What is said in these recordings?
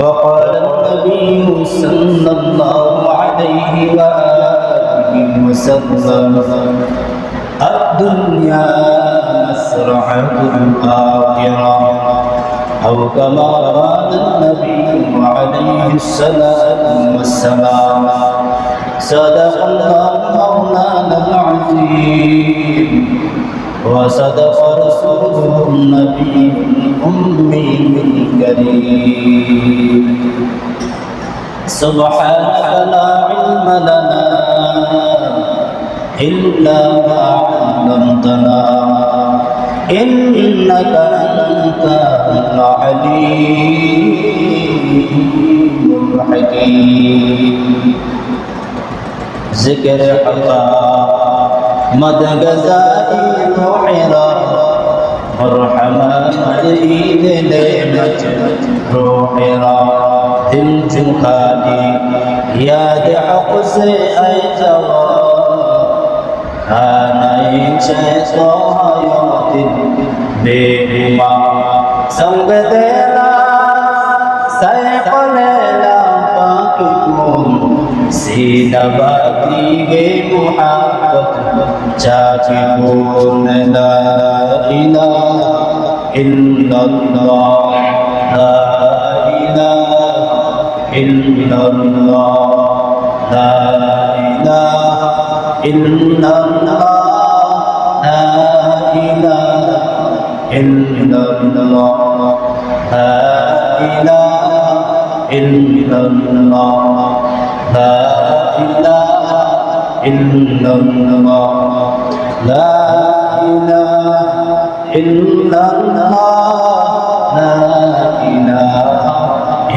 وقال النبي صلى الله عليه وآله وسلم الدنيا مزرعة الآخرة أو كما قال النبي عليه الصلاة والسلام صدق الله مولانا العظيم وصدق رسوله النبي الأمي الكريم سبحانك لا علم لنا إلا ما علمتنا إنك أنت العليم الحكيم ذكر الله مد غزائي روحنا مرحمة مدعيد نعمة روحنا دل جنخاني يا دعق سے ایتوا آنائی شیطو حیات بیما سنگ دینا سیق لیلا پاکی کون سینہ باتی گے محبت چاکی کون لا الہ الا اللہ لا الہ الا اللہ لا الہ الا اللہ لا الہ الا اللہ لا الہ الا اللہ لا إله إلا الله لا إله إلا الله لا إله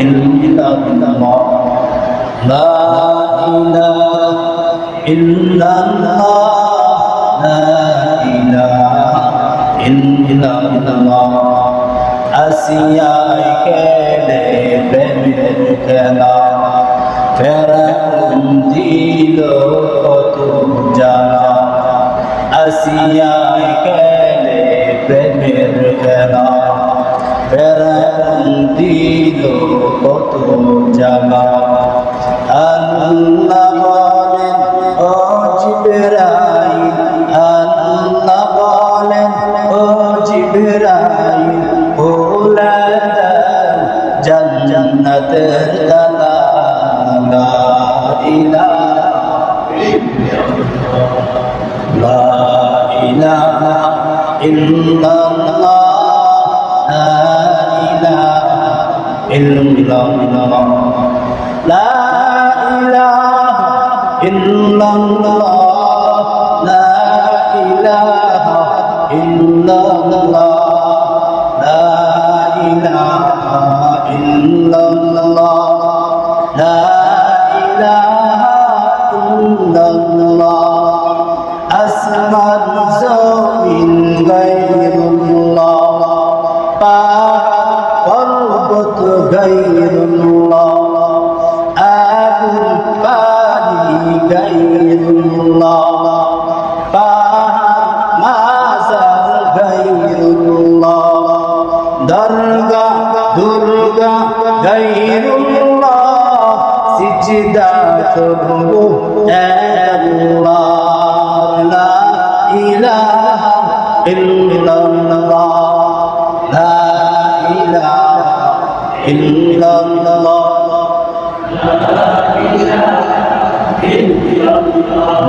إلا الله لا إله إلا الله لا إله إلا الله আসিয়ায় কেলে প্রেমের খেলা ফেরাউন দিল কত জানা আসিয়ায় কেলে প্রেমের খেলা ফেরাউন দিল কত জানা আল্লাহ বলেন ও জিবরাইল আল্লাহ বলেন ও জিবরাইল ওলা জান্নাতের দালা লা ইলাহা ইল্লাল্লাহ লা ইলাহা ইল্লাল্লাহ লা ইলাহা ইল্লাল্লাহ লা ইলাহা ইল্লাল্লাহ লা ইলাহা ইল্লাল্লাহ লা আসমান জমিন গায়রুল্লাহ পর্বত গায়রুল্লাহ আগুন পানি গায়রুল্লাহ পাহাড় মাজার গায়রুল্লাহ দরগা দুর্গা গায়রুল্লাহ সিজদা করবো আল্লাহ লা ইলাহা ইল্লাল্লাহ লা ইলাহা ইল্লাল্লাহ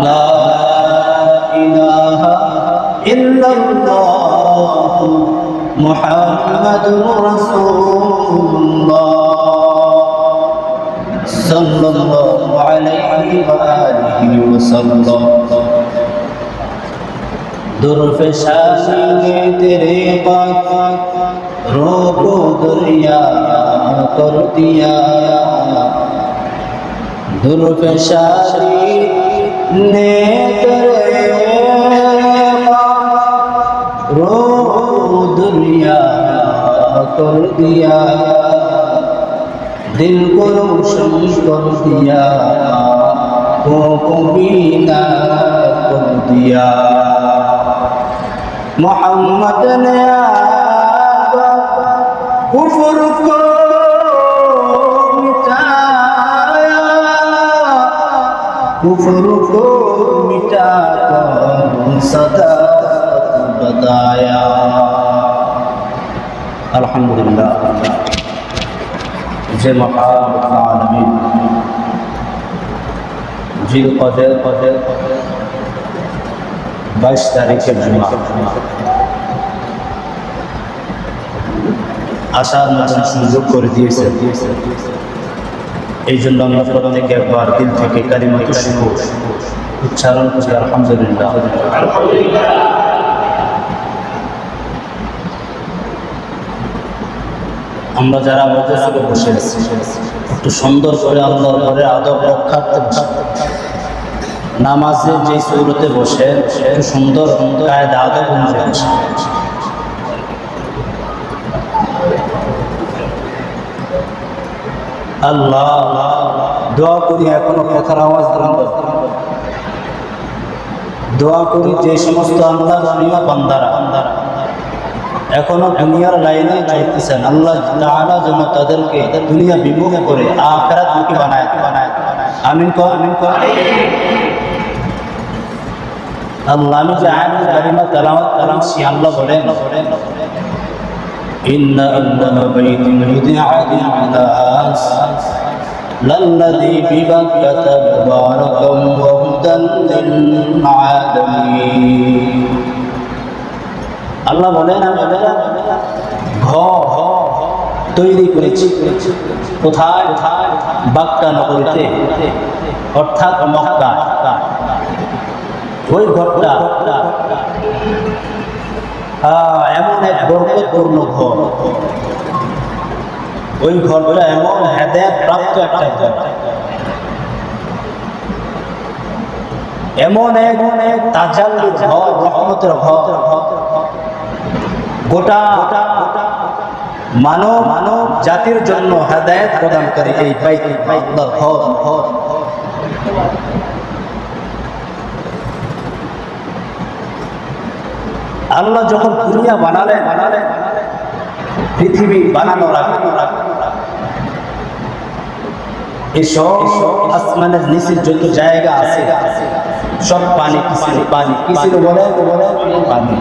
লা ইলাহা ইল্লাল্লাহ মুহাম্মাদুর রাসূলুল্লাহ sallallahu alayhi wa alihi wa sallam दुर्फशानी तेरे पाक रोको दरिया कर दिया दुर्फशानी ने तेरे पाक रोको दरिया कर दिया दिल को रोशन कर दिया को बीना कर दिया मोहम्मद ने कुफ्र को कुफ्र को मिटा कर सदा बताया। अल्हम्दुलिल्लाह जे मकाम आलमीन जिल कदर 22 तारीखेर जुमा আসার মতন সুযোগ করে দিয়েছে। এই জন্য আমরা প্রত্যেকে একবার দিল থেকে কালিমাতুশ শুকর উচ্চারণ করি আলহামদুলিল্লাহ। আমরা যারা মজলিসে বসে আছি একটু সুন্দর করে আল্লাহর ঘরে আদব রক্ষার্থে নামাজে যে সূরতে বসে একটু সুন্দর কায়দা আদব অনুযায়ী বসে। আল্লাহ দোয়া করি এখনো কথার আওয়াজ বন্ধ। দোয়া করি যে সমস্ত আল্লাহ দুনিয়া বান্দারা এখনো দুনিয়ার লাইনে চাইতেছেন, আল্লাহ তাআলা যেন তাদেরকে দুনিয়া বিমুখ করে আখিরাত মুখী বানায়। আমিন কর, আমিন কর। আল্লাহ আমি যে আয়াতুল কারিমা তেলাওয়াত করছি, আল্লাহ বলেন إن أول بيت وضع للناس للذي ببكة مباركا وهدى للعالمين। আল্লাহ বলেন ঘর তৈরি করেছি কোথায়? বাক্কা নগরীতে, অর্থাৎ মক্কা। ওই ঘরটা এমন এক বরকতপূর্ণ ঘর, ওই ঘরটা এমন হেদায়েত প্রাপ্ত একটা ঘর, এমন এক তাজাল্লির ঘর, রহমতের ঘর। গোটা মানব জাতির জন্য হেদায়েত প্রদান করে এই বাইতুল্লাহর ঘর। আল্লাহ যখন দুনিয়া বানালেন, পৃথিবী বানানোর আগে এই সব আসমানের নিচের যত জায়গা আছে সব পানি, কিসির বলে পানি।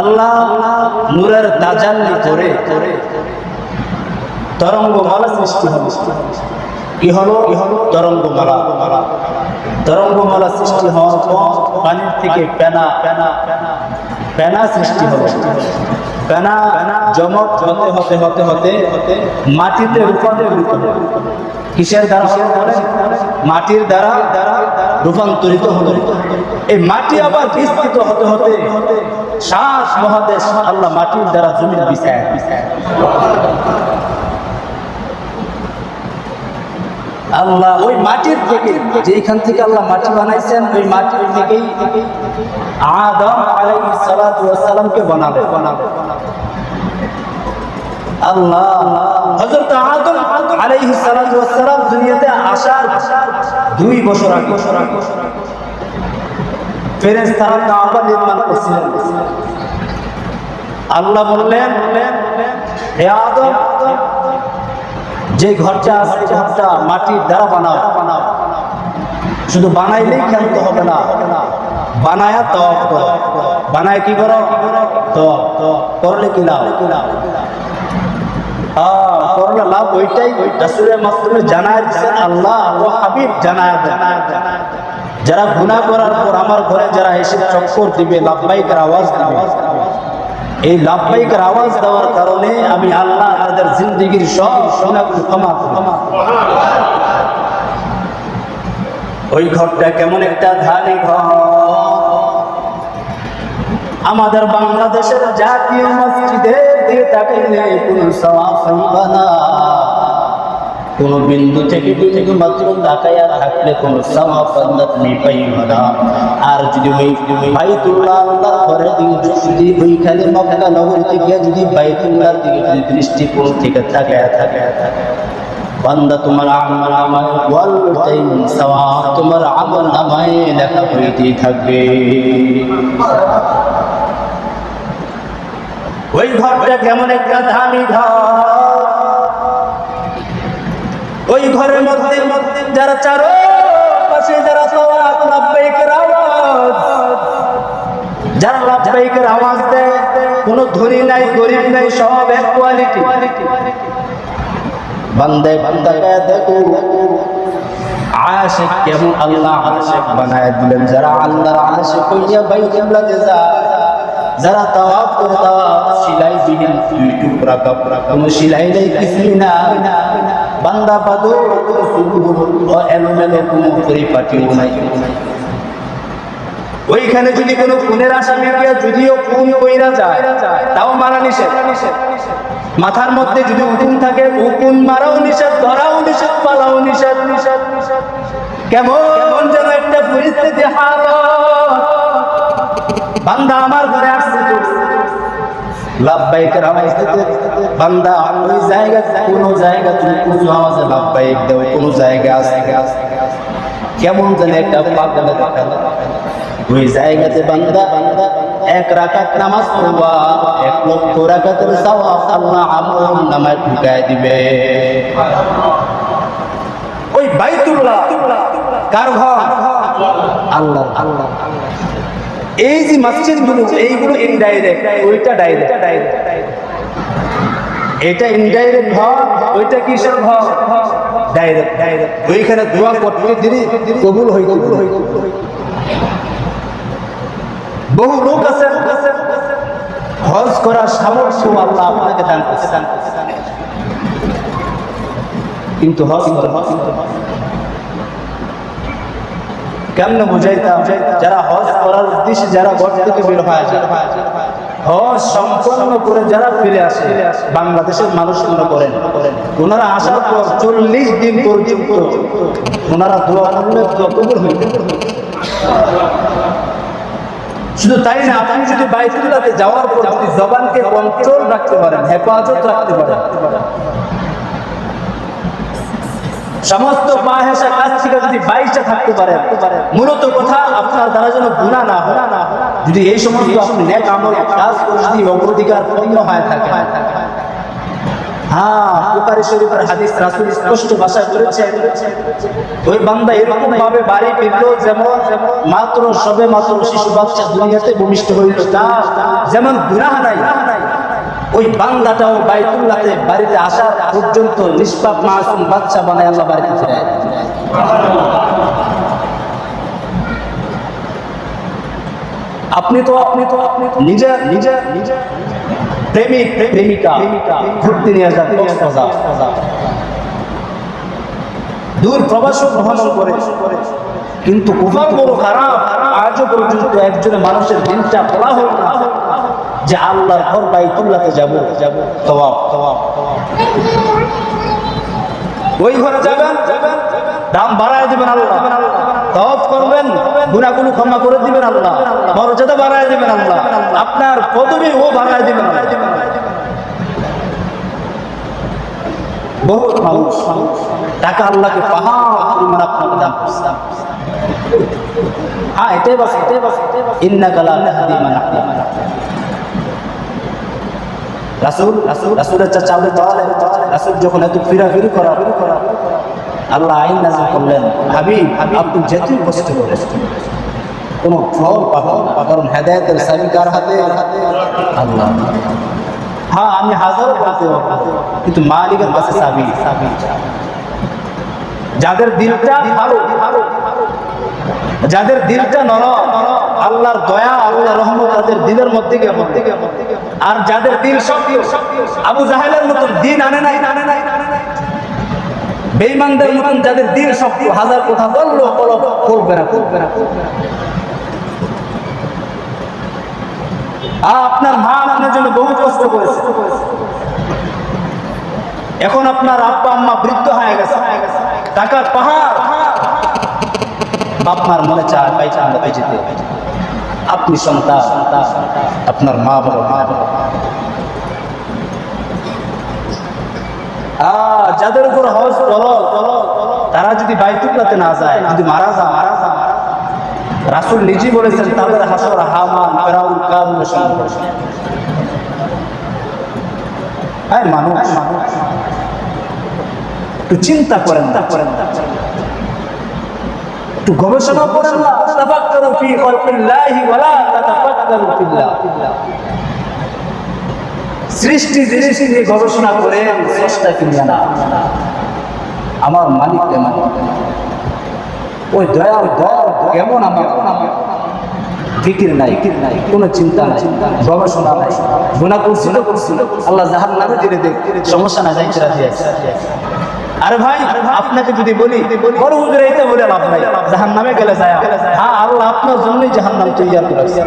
আল্লাহ নূরের তাজাল্লি করে তরঙ্গমালা সৃষ্টি হলো। কি হলো? তরঙ্গমালা সৃষ্টি হওয়ার পর পানির থেকে ফেনা সৃষ্টি হলো। ফেনা জমক হতে মাটিতে রূপান্তরিত হলো। কিসের দ্বারা? মাটির দ্বারা রূপান্তরিত হলো। এই মাটি আবার বিস্তৃত হতে 7 মহাদেশ আল্লাহ মাটির দ্বারা জমিন বিছায়। আল্লাহ ওই মাটির থেকে, যেখান থেকে আল্লাহ মাটি বানাইছেন, ওই মাটির থেকেই আদম আলাইহিস সালাতু ওয়াস সালামকে বানালেন। আল্লাহ হযরত আদম আলাইহিস সালাতু ওয়াস সালাম দুনিয়াতে আসার 2 বছর আগে ফেরেশতারা কাবা নির্মাণ করছিলেন। আল্লাহ বললেন, হে আদম, যে ঘরটা আছে ঘরটা মাটির দ্বারা বানাও। শুধু বানাইলেই খেলতে হবে না, বানায়া তওয়াব করো। বানায় কি করো? তওয়াব করলে কি লাভ? করলে লাভ ওইটাই রাসূলের মাধ্যমে জানায় দিয়েছেন আল্লাহ ও হাবিব জানায় দেন। যারা গুনাহ করার পর আমার ঘরে যারা এসে চক্কর দিবে, লাব্বাইকের আওয়াজ দিবে, এই লাব্বাইকের আওয়াজ দেওয়ার কারণে আমি আল্লাহ তাদের জিন্দেগীর সব গুনাহগুলো ক্ষমা করব। ওই ঘরটা কেমন একটা ধানি ঘর, আমাদের বাংলাদেশের জাতীয় মসজিদের দিকে তাকাইলে কোনো সওয়াব পাইবা না। কোন বিন্দু থেকে মাত্র তাকায়া থাকলে কোন সওয়াব বান্দা তুমি পাইবা না। আর যদি ওই বাইতুল্লাহ আল্লাহর ঘরের দিকে যদি ওইখানে মক্কা নগরী থেকে যদি বাইতুল্লাহর দিকে যদি দৃষ্টিকোণ থেকে তাকায়া থাকে বান্দা, তোমার আমল নামায় ওয়াল টাইম সওয়াব তোমার আমল নামায় লেখা হইতেই থাকবে। ওই ঘরটা কেমন একটা দামি ঘর, ওই ঘরের মধ্যে যারা চারপাশে যারা তাওয়াফ লাব্বাইকের আওয়াজ, যারা লাব্বাইকের আওয়াজ দেয়, কোনো ধনী নাই গরিব নাই, সব এক কোয়ালিটি। বান্দে বান্দাকে দেখো আশিক কেমন আল্লাহ আশিক বানায় দিলেন। যারা আল্লাহর আশিক হইয়া বাইতুল্লাহতে যায়, যারা তাওয়াফ করে তাওয়াফ সিলাই বিহীন, দুই টুকরা কাপড়, কোনো সিলাই নেই, কিছুই না। বান্দা বাদো এলোমেলো কোনো পরিপাটিও নাই। ওইখানে যদি কোনো খুনের আসামি গিয়া যদিও খুন কইরা যায়, তাও মারা নিষেধ। মাথার মধ্যে যদি উকুন থাকে, উকুন মারাও নিষেধ, ধরাও নিষেধ, পালাও নিষেধ। কেমন যেন একটা পরিস্থিতি হালত। বান্দা আমার ঘরে আসছে, লাব্বাইকের আওয়াজ দিতে, বান্দা ওই জায়গা কোন জায়গা তুমি উঁচু আওয়াজে লাব্বাইক দাও, কোন জায়গা আছে কেমন যেন একটা পাগলা দেখা। ওই জায়গাতে বান্দা এক রাকাত নামাজ পড়বা, 1 লক্ষ রাকাতের সওয়াব আল্লাহ আমল নামায় ঢুকায় দিবে। ওই বাইতুল্লাহ কার ঘর? আল্লাহ। এই যে মসজিদগুলো, এইগুলো ইনডাইরেক্ট, ওইটা ডাইরেক্ট। এটা ইনডাইরেক্ট ঘর, ওইটা কিসের ঘর? ডাইরেক্ট। ওইখানে দোয়া করতে দিলে কবুল হই। বহু লোক আছে হজ করার সামর্থ্য আল্লাহ আপনাকে দান করছে, কিন্তু হজ কেমনে বুঝাইতাম? যারা হজ করার উদ্দেশ্যে যারা ঘর থেকে বের হয়, হজ সম্পন্ন করে যারা ফিরে আসে, বাংলাদেশের মানুষ মনে করেন ওনারা আসার পর 40 দিন পর্যন্ত ওনারা দোয়া করলে দোয়া কবুল হইবে। শুধু তাই না, আপনি যদি বাইতুল্লাহতে যাওয়ার পর যদি জবানকে কন্ট্রোল রাখতে পারেন, হেফাজত রাখতে পারেন, সমস্ত পাহেশা কাজ থেকে যদি বাইশটা থাকতে পারেন, মূলত কথা আপনার দ্বারা যেন গুনাহ না হয়। যদি এই সমস্ত আপনি নেক আমল কাজ করে যদি অগ্রাধিকার পূর্ণ হয়ে থাকে, বুখারী শরীফের হাদিস রাসূল স্পষ্ট ভাষায় বলেছেন, ওই বান্দা এরকম ভাবে বাড়ি ফিরলো যেমন সবে মাত্র শিশু বাচ্চা দুনিয়াতে ভূমিষ্ঠ হইল, তার যেমন গুনাহ নাই। ওই বান্দাটাও বাইতুল্লাহতে বাড়িতে আসার পর্যন্ত নিষ্পাপ মাসুম বাচ্চা বানায় আল্লাহ বাড়িতে ফিরায়। আপনি তো নিজে প্রেমিকা ঘুরতে নিয়ে যান, দূর প্রবাস ভ্রমণ করে, কিন্তু কুফর বড় খারাপ। আজও পর্যন্ত একজন মানুষের দিনটা বলা হল না যে আল্লাহর ঘর বাইতুল্লাহতে যাব। তওয়াব ওই ঘরে যাবেন, দাম বাড়ায় দিবেন আল্লাহ, তওয়াব করবেন, গুনাহগুলো ক্ষমা করে দিবেন আল্লাহ, মর্যাদা বাড়ায় দিবেন আল্লাহ, আপনার পদবি ও বাড়ায় দিবেন। বহুত মানুষ টাকা আল্লাহকে পাহাড় পরিমাণ আপনাকে দান করছে। এটাই বাস ইন্নাকা লা তাহদি মান আহবাবতা। রাসূলের চাচা রাসূল যখন এত ফিরাফিরি করা আল্লাহ আইন নাযিল করলেন, হাবিব আপনি যেতেই কষ্ট করেন, কোনো ফল পাবেন না, কারণ হেদায়েতের চাবি কার হাতে? আল্লাহ। আমি হাজার বলতে পারবো, কিন্তু মালিকের কাছে চাবি। যাদের দিলটা ভালো, যাদের দিলটা নরম, আল্লাহর দয়া আল্লাহর রহমত তাদের দিলের মধ্যে গেছে। আর যাদের দিল শক্ত, আবু জাহেলের মতন দিন আনে নাই, বেঈমানদের মতন যাদের দিল শক্ত, হাজার কথা বললো করবে না। আপনার মা আপনার জন্য বহু কষ্ট করেছে, এখন আপনার আব্বা আম্মা বৃদ্ধ হয়ে গেছে, টাকার পাহাড়, আপনার মনে চায় যেতে, আপনি সন্তান, আপনার মা বাবা। যাদের উপর হজ ফরজ, তারা যদি বাইতুল্লাহতে না যায়, যদি মারা যায়, রাসূল নিজেই বলেছেন তাদের হাসর হামান ফেরাউন কারুনের সঙ্গে। মানুষ একটু চিন্তা করেন। একটু গবেষণা করেন না, তাফাক্কারু ফি খালকিল্লাহি ওয়ালা তাতাফাক্কারু ফিল্লাহ। সৃষ্টি জিনিস নিয়ে গবেষণা করে স্রষ্টাকে নিয়ে না, আমার মালিক কেমন, ওই দয়া কেমন, আমার ফিকির নাই, কোনো চিন্তা নাই, গবেষণা নাই, গুনাহ করছিল আল্লাহ জাহান্নামে দিলে দেখ, সমস্যা না, যাইতে রাজি আছে। আরে ভাই, আপনাকে যদি বলি বড় হুজুর এইটা বলে লাভ নাই, জাহান্নামে গেলে যায়। হ্যাঁ, আল্লাহ আপনার জন্যই জাহান্নাম তৈরি করেছে।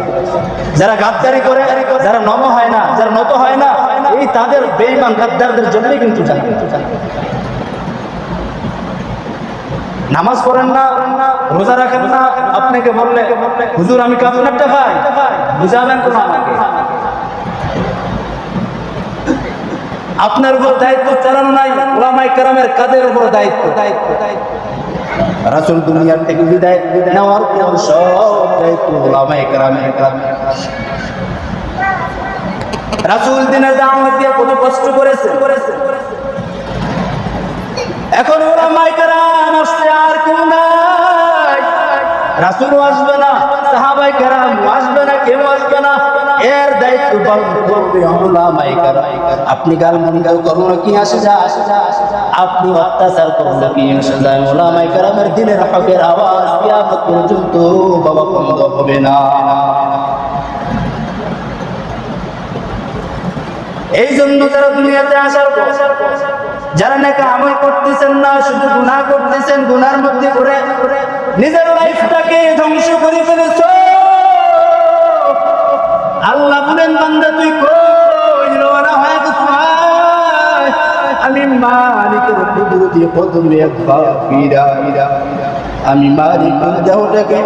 যারা গাদ্দারি করে, যারা নম হয় না, যারা নত হয় না, এই তাদের বেঈমান গাদ্দারদের জন্যই কিন্তু জাহান্নাম। নামাজ পড়েন না, রোজা রাখেন না, আপনাকে বললে হুজুর আমি কি আপনারটা ভাই, বুঝাবেন তো আমাকে। আপনার উপর দায়িত্ব চালানো নাই, উলামায়ে কেরামের কাদের উপর দায়িত্ব। রাসূল দুনিয়ার থেকে বিদায় নেওয়ার পর সব দায়িত্ব উলামায়ে কেরামের। রাসূল দিনের দাওয়াত দিয়ে কত কষ্ট করেছে, এখন উলামায়ে কেরাম আসছে, আর কেউ নাই। রাসূলও আসবে না, সাহাবায়ে কেরাম আসবে না, কেউ আসবে না, এর দায়িত্ব পালন করবে উলামায়ে কেরাম। আপনি গালমন্দ করলে কি আসে যায়, আপনি অত্যাচার করলে কি আসে যায়, উলামায়ে কেরামের দিনের হকের আওয়াজ কিয়ামত পর্যন্ত বাবা বন্ধ হবে না। এই জন্য যারা দুনিয়াতে আসার পর যারা নাকি আমল করতেছেন না, শুধু গুনাহ করতেছেন, গুনার মধ্যে করে নিজের লাইফটাকে ধ্বংস করে ফেলেছ। আল্লাহ বলেন, বান্দা তুই কই রওনা হয়ে গেছিস, আমি মালিকের কুদরতি কদমে একবার ফিরা, আমি মালিকের দেহটাকে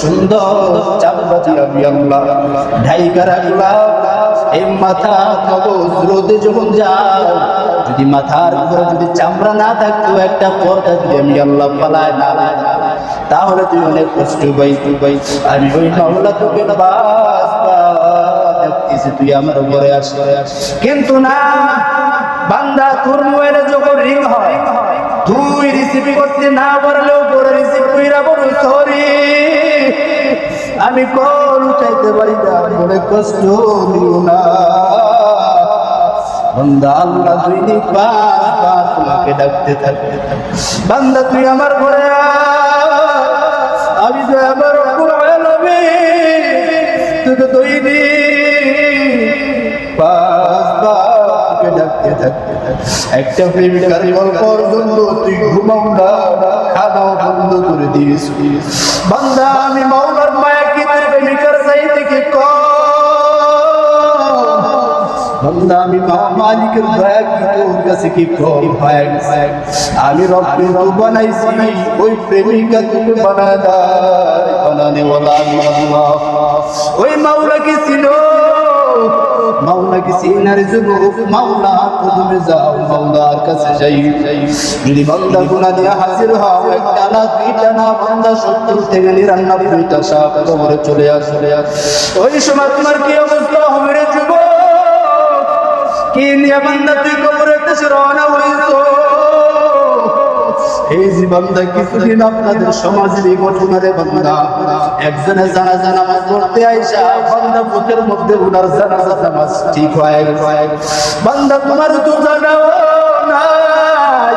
সুন্দর চাবুকাতি আমি আল্লাহ ঢাইকা রাখলাম। এই মাথা মগজ রোদে যখন যায়, যদি মাথার উপরে যদি চামড়া না থাকতো, একটা পর্দা যদি আমি আল্লাহ পালায় না, তাহলে তুই অনেক কষ্ট পাই। আমি ওই মাওলা তোকে দেখতেছি তুই আমার উপরে আসে, কিন্তু না বান্দা, তোর মোবাইলে যখন রিং হয়, তুই রিসিভ করতে না পারলেও পরে রিসিভ কইরা বড় সরি, আমি কল উঠাইতে পারি না, অনেক কষ্ট দিও না বান্দা। আল্লাহ দৈনিক 5 বার তোমাকে ডাকতে থাকে, বান্দা তুই আমার ঘরে আমি তো আমার রব্বুল আলামিন তোকে দৈনিক 5 বার তোকে ডাকতে থাকে। একটা প্রেমিকার পর্যন্ত তুই ঘুমাও না, খাওয়াও বন্ধ করে দিয়েছিস। বান্দা আমি মাওলার মায়া কি তোর প্রেমিকার চাইতে কি কম, বান্দা আমি মালিকের দয়া কি তোর কাছে কি কম হয়। আমি রব্বে রব বানাইছি, ওই প্রেমিকা তুমি বানানে ওয়ালা আল্লাহ। ওই মাওলা কি ছিল, মাওলা কি সিনার যুবক, মাওলা কদমে যাও, মাওলার কাছে যাই। যদি বান্দা গুনাহ নিয়ে হাজির হও, একটা না দুইটা না, বান্দা 70 থেকে 99টা সাপ কবরে চলে আসে। ওই সময় তোমার কি অবস্থা হবে রে যুবক, কি নিয়ে বান্দা তুই কবরের কাছে রওনা হইছো? এই যে বান্দা কিছুদিন আপনাদের সমাজের এই ঘটনারে বান্দা একজনে জানাজা নামাজ পড়তে আইসা বান্দা বুকের মধ্যে উনার জানাজা নামাজ ঠিক হয়। বান্দা তোমার তো জানাও নাই,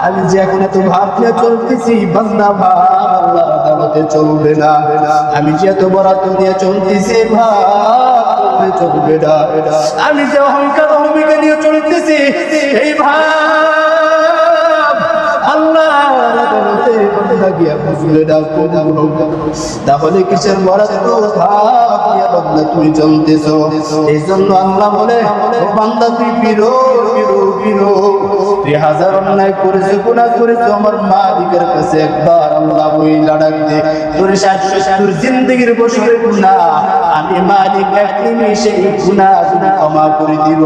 আমি যে এখন এত ভাব নিয়ে চলতেছি, বান্দা ভাব আল্লাহর আদালতে চলবে না। আমি যে এত বরাদ্দ নিয়ে চলতেছি, ভাব চলবে না। আমি যে অহংকার অহমিকা নিয়ে চলতেছি, এই ভাব আল্লাহর আদালতে বান্দা গিয়া বুঝলে না কবুল হবে। তাহলে কিসের বরাদ্দ ভাব নিয়ে বান্দা তুমি চলতেছো? এই জন্য আল্লাহ বলে, ও বান্দা তুই ফিরো, তুই হাজার অন্যায় করেছো, গুনাহ করেছো, আমার মালিকের কাছে একবার আল্লাহ ওই লাড়াক দে, তোর 60-70 জিন্দেগির বছরের গুনাহ আমি মালিক এক নিমিষে এই গুনাহ ক্ষমা করে দিব।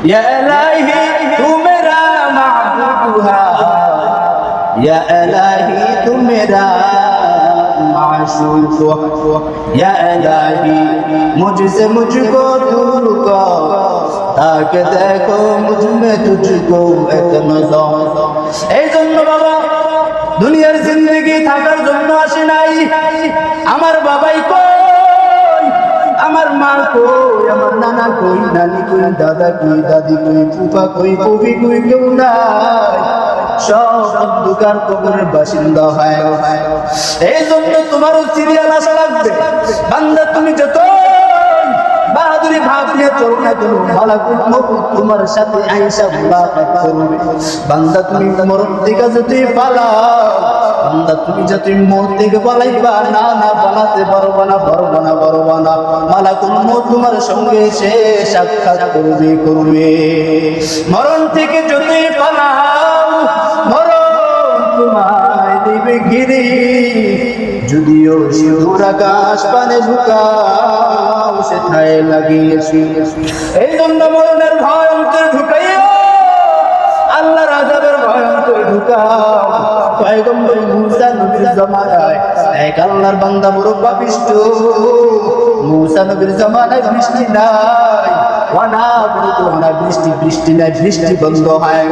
ইয়া ইলাহি তু মেরা মাবুদ হ্যা, ইয়া ইলাহি তু মেরা माशूक, या इलाही मुझसे मुझको दूर कर, তাকে দেখো মুঝমে তুঝকো এক নজর। এই জন্য বাবা দুনিয়ার জিন্দগি থাকার জন্য আসে নাই। আমার বাবাই কই, আমার মা কই, আমার নানা কই, নানি কই, দাদা কই, দাদি কই, ফুফা কই, ফুফি কই, কেউ নাই। সব অন্ধকার কবরের বাসিন্দা হয়। এই জন্য তোমারও সিরিয়াল আসা লাগবে। বান্দা তুমি যত বাহাদুরি ভাব নিয়ে চলো না কেন, মালাকুল মউত তোমার সাথে আয়েশা মুলাকাত করবে। বান্দা তুমি মরণ থেকে যতই পালাও, বান্দা তুমি যতই মওত থেকে পালাইবা, না না পালাতে পারবা না, পারবা না, পারবা না। মালাকুল মউত তোমার সঙ্গে এসে সাক্ষাৎ করবে, করবে। মরণ থেকে যতই পালাও, মরণ তোমায় দিবে ঘিরে। যদিও শিশুর আকাশ পানে ঢুকাও, সেথায় লাগিয়েছি। এই জন্য মরণের ভয় অন্তরে ঢুকাইও, আল্লাহর আযাবের ভয় অন্তরে ঢুকাও। পয়গম্বর মূসা নবীর জামানায় এক আল্লাহর বান্দা বড় পাপিষ্ঠ। মূসা নবীর জামানায় বৃষ্টি নাই, ওয়ানা বলতো না বৃষ্টি, বৃষ্টি নাই, বৃষ্টি বন্ধ হয়।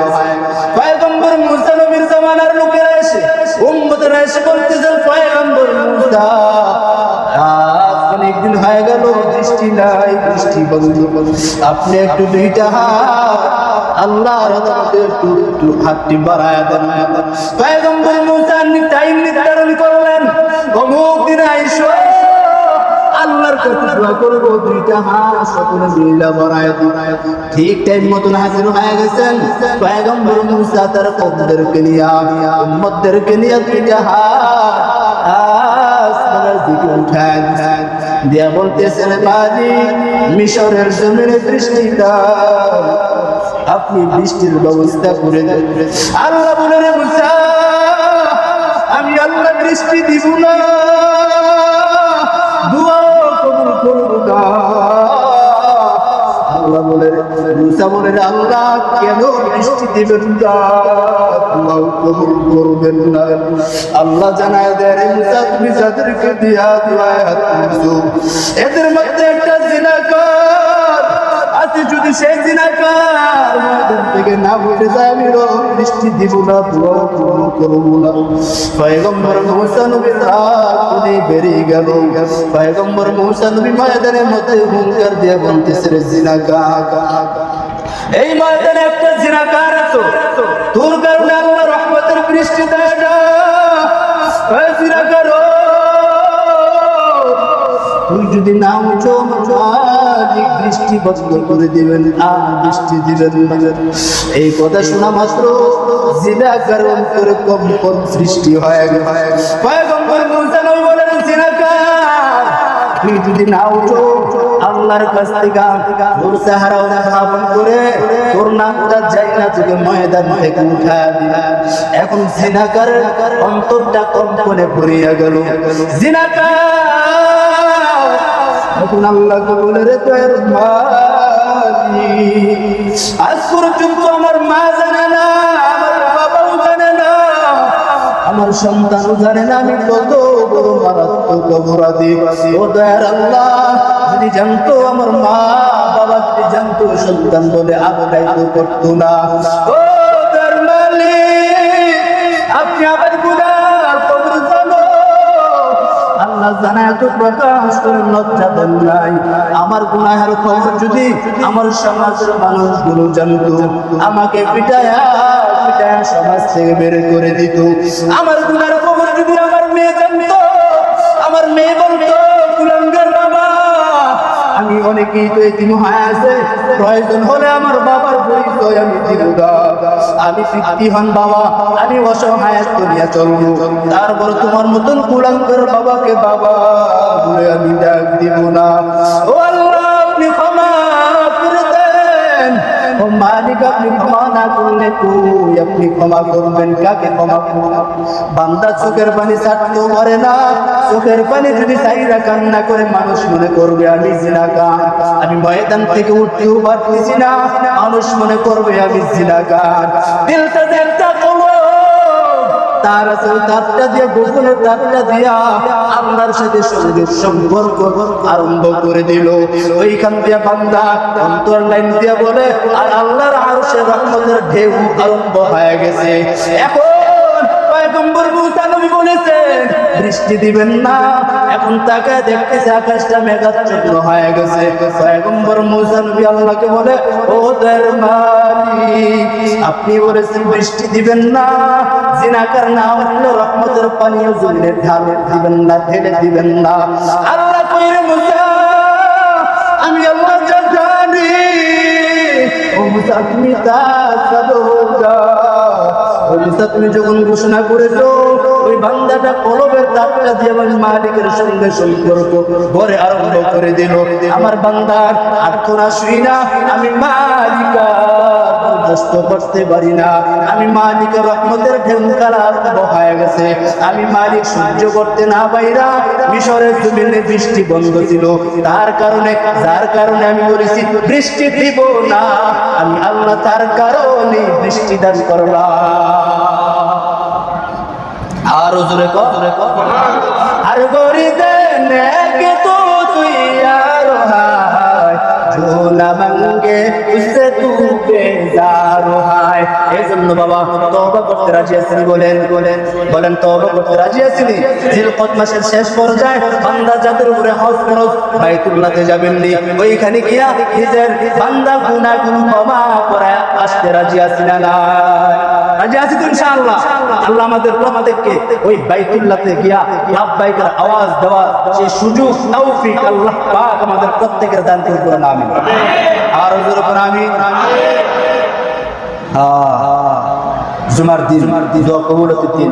পয়গম্বর মূসা নবীর জামানার লোকেরা এসে, উম্মতেরা এসে বলতেছেন, পয়গম্বর মূসা অনেকদিন হয়ে গেল বৃষ্টি নাই, বৃষ্টি বন্ধ, আপনি একটু দুইটা হাত আল্লাহর আদালতে একটু হাতটি বাড়ায়া দেন। পয়গম্বর মূসা টাইম নির্ধারণ করলেন, অমুক দিন আইসো, আল্লাহর কাছে দোয়া করব, দুইটা হাত সকলে মিলে বাড়ায়া দিন। ঠিক টাইম মতন হাজির হয়ে গেছেন পয়গম্বর মূসা তার কওমদেরকে নিয়ে, উম্মতদেরকে নিয়ে দুইটা হাত আসমানের দিকে উঠায় দিয়া বলতেছেন, মালিক মিশরের জমিনে বৃষ্টি দাও, আপনি বৃষ্টির ব্যবস্থা করে দেন। আল্লাহ বলে, রে মূসা, আমি আল্লাহ বৃষ্টি দিব না, দুয়া কবুল করব না। আল্লাহ বলে, মূসা বলে, আল্লাহ কেন বৃষ্টি দিবেন না, দুয়াও কবুল করবেন না? আল্লাহ জানায় দেয়, রে মূসা, তুমি যাদেরকে দিয়া দুয়ায় হাত তুলছো, এদের মধ্যে একটা জিনাকার আছে। যদি সেই জিনাকার ময়দান থেকে না উঠে যায়, আমি বৃষ্টি দিব না, দুয়াও কবুল করব না। পয়গম্বর মূসা নবী রাতে বেরিয়ে গেল। পয়গম্বর মূসা নবী ময়দানের মধ্যে হুঙ্কার দিয়ে বলতেছে, রে জিনাকার, এই ময়দানে একটা জিনাকার আছে, তোর কারণে আল্লাহ রহমতের বৃষ্টি দেয় না। এই জিনাকার, তুই যদি না উঠো, মালিক বৃষ্টি বন্ধ করে দিবেন, আর বৃষ্টি দিবেন না। এই কথা শোনা মাত্র জিনাকার অন্তরে কম্পন সৃষ্টি হয়ে গেল। পয়গম্বর মূসা নবী বলেন, জিনাকার, তুই যদি না উঠো, আল্লাহর কাছ থেকে তোর চেহারা উত্থাপন করে তোর নামটা জান্নাতুল ময়দান থেকে উঠায় দিলাম। এখন জিনাকারের অন্তরটা কম্পনে ভরিয়া গেল। জিনাকার এখন আল্লাহকে বলে, রে তোর মালিক, আজ পর্যন্ত আমার মা জানে না, আমার বাবাও জানে না, আমার সন্তানও জানে না আমি কত বড় মারাত্মক অপরাধী। ও দয়ার আল্লাহ, যদি জানতো আমার মা বাবা, যদি জানতো সন্তান বলে আবদায়িত করতো না। ও দয়ার মালিক, আপনি আমার গুনাহ কবর জানো, আল্লাহ জানায় তো প্রকাশ করে লজ্জা দেন নাই। আমার গুনাহের খবর যদি আমার সমাজের মানুষগুলো জানতো, আমাকে পিটায়া পিটায়া সমাজ থেকে বের করে দিত। আমার গুনাহের খবর যদি আমার মেয়ে জানতো, আমার মেয়ে বলতো, কুলাঙ্গার বাবা, আমি অনেকেই তো এতিম হয়ে আছে, প্রয়োজন হলে আমার বাবার পরিচয় আমি দিব না, আমি পিতৃহীন বাবা, আমি অসহায় করিয়া চলবো, তারপর তোমার মতন কুলাঙ্গার বাবাকে বাবা বলে আমি ডাক দিব না। ও আল্লাহ, আপনি ক্ষমা করে দেন। ও মালিক, আপনি ক্ষমা না করলে তুই আপনি ক্ষমা করবেন কাকে? ক্ষমা করবেন বান্দা চোখের পানি ছাড়তেও পারে না। চোখের পানি যদি চাইরা কান্না করে মানুষ মনে করবে আমি জিনাকার, আমি ময়দান থেকে উঠতেও পারতেছি না, মানুষ মনে করবে আমি জিনাকার। দিলটা একটা কলব, তার আছে ওই তারটা দিয়ে গোপনের তারটা দিয়া আল্লাহর সাথে সঙ্গীত সম্পর্ক আরম্ভ করে দিল। ওইখান দিয়ে বান্দা অন্তর লাইন দিয়ে বলে আর আল্লাহর আরশের রহমতের ঢেউ আরম্ভ হয়ে গেছে। এখন পয়গম্বর মুসা নবী বলেছেন বৃষ্টি দিবেন না, এখন তাকায় দেখতেছে আকাশটা মেঘাচ্ছন্ন হয়ে গেছে। পয়গম্বর মুসা নবী আল্লাহকে বলে, ও দয়ার মালিক, আপনি বলেছেন বৃষ্টি দিবেন না, জিনাকার না হলে রহমতের পানিও জমিনে ঢালে দিবেন না, ঢেলে দিবেন না। আল্লাহ কইরে মুসা, আমি আল্লাহ যা জানি। ও মুসা তুমি তা সাদোগা, ও মুসা তুমি যখন ঘোষণা করেছো ওই বান্দাটা কলবের তারটা দিয়ে আমার মালিকের সঙ্গে সম্পর্ক ঘরে আরম্ভ করে দিল। আমার বান্দার আর্তনা শুই না, আমি মালিকা বরদাস্ত করতে পারি না, আমি মালিকের রহমতের ঢেউকার আরম্ভ হয়ে গেছে। আমি মালিক সহ্য করতে না পাইরা মিশরের জমিনে বৃষ্টি বন্ধ ছিল, তার কারণে যার কারণে আমি বলেছি বৃষ্টি দিব না, আমি আল্লাহ তার কারণে বৃষ্টি দান করলাম। আর জোরে কর, আর গরি দেনে কে তো তুই আর হায় जो न मांगे उससे तू बेजार है। এজন্য বাবা তওবা করতে রাজি আছেন? বলেন তওবা করতে রাজি আছেন? জিলকদ মাসের শেষ পর্যায়ে বান্দা যাদের উপরে হজ ফরজ বাইতুল্লাহতে যাবেন নি, ওইখানে গিয়া নিজের বান্দা গুনাহগুলো ক্ষমা করে আসতে রাজি আছেন না? রাজি আছি তো ইনশাআল্লাহ? আল্লাহ আমাদেরকে ওই বাইতুল্লাহতে গিয়া লাব্বাইকের আওয়াজ দেওয়ার সেই সুযোগ তৌফিক আল্লাহ পাক আমাদের প্রত্যেকের দান করুন। আমিন। আর জোরে করে আমিন। জুমার দিন দোয়া কবুলের দিন,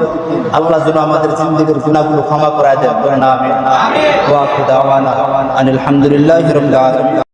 আল্লাহ যেন আমাদের জিন্দেগীর গুনাহগুলো ক্ষমা করে দেন। আমিন। ওয়া আখিরু দাওয়ানা আনিল হামদুলিল্লাহি রাব্বিল আলামিন।